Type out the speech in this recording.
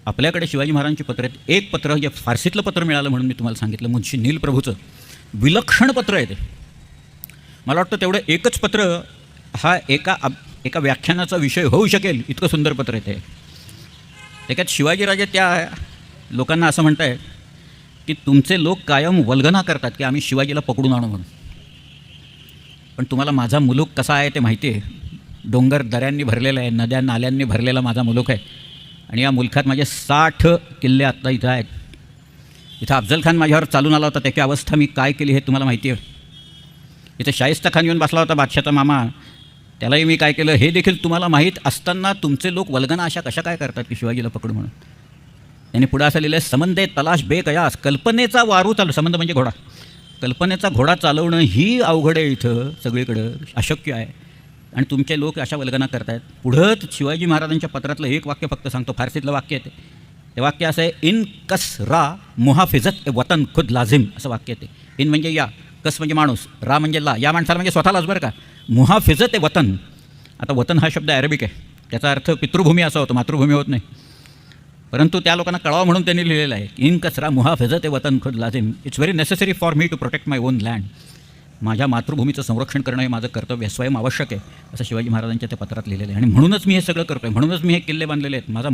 आपल्याकडे शिवाजी महाराजांची पत्र आहेत. एक पत्र जे फारसीतलं पत्र मिळालं म्हणून मी तुम्हाला सांगितलं, मुंशी नील प्रभूचं विलक्षण पत्र आहे ते. मला वाटतं तेवढं एकच पत्र हा एका व्याख्यानाचा विषय होऊ शकेल इतकं सुंदर पत्र आहे ते. त्याच्यात शिवाजीराजे त्या लोकांना असं म्हणत आहेत की तुमचे लोक कायम वल्गना करतात की आम्ही शिवाजीला पकडून आणू म्हणून, पण तुम्हाला माझा मुलूक कसा आहे ते माहिती आहे. डोंगर दऱ्यांनी भरलेला आहे, नद्या नाल्यांनी भरलेला माझा मुलूक आहे, आणि या मुलखात माझे 60 किल्ले आत्ता इथं आहेत. इथं अफजल खान माझ्यावर चालून आला होता, त्याची अवस्था मी काय केली हे तुम्हाला माहिती आहे. इथं शाहिस्ता खान येऊन बसला होता, बादशाचा मामा, त्यालाही मी काय केलं हे देखील तुम्हाला माहीत असताना तुमचे लोक वल्गना अशा कशा काय करतात की शिवाजीला पकडू म्हणून. त्यांनी पुढं असं लिहिलं आहे, समंदे तलाश बेकयास, कल्पनेचा वारू चालू, संबंध म्हणजे घोडा, कल्पनेचा घोडा चालवणं ही अवघड आहे, इथं सगळीकडं अशक्य आहे, आणि तुमचे लोक अशा वल्गना करत आहेत. पुढं शिवाजी महाराजांच्या पत्रातलं एक वाक्य फक्त सांगतो, फारसीतलं वाक्य आहे ते वाक्य असं आहे, इन कस रा मुहाफिजत ए वतन खुद लाजिम, असं वाक्य आहे ते. इन म्हणजे या, कस म्हणजे माणूस, रा म्हणजे ला, या माणसाला म्हणजे स्वतःलाच बरं का, मुहाफिजत ए वतन. आता वतन हा शब्द अरेबिक आहे, त्याचा अर्थ पितृभूमी असा होतो, मातृभूमी होत नाही, परंतु त्या लोकांना कळावं म्हणून त्यांनी लिहिलेलं आहे, इन कसरा मुहाफिजत ए वतन खुद लाजिम, it's very necessary for me to protect my own land. माझ्या मातृभूमीचं संरक्षण करणं हे माझं कर्तव्य स्वयं आवश्यक आहे, असं शिवाजी महाराजांच्या त्या पत्रात लिहिलेलं आहे. आणि म्हणूनच मी हे सगळं करतो आहे, म्हणूनच मी हे किल्ले बांधलेले आहेत. माझा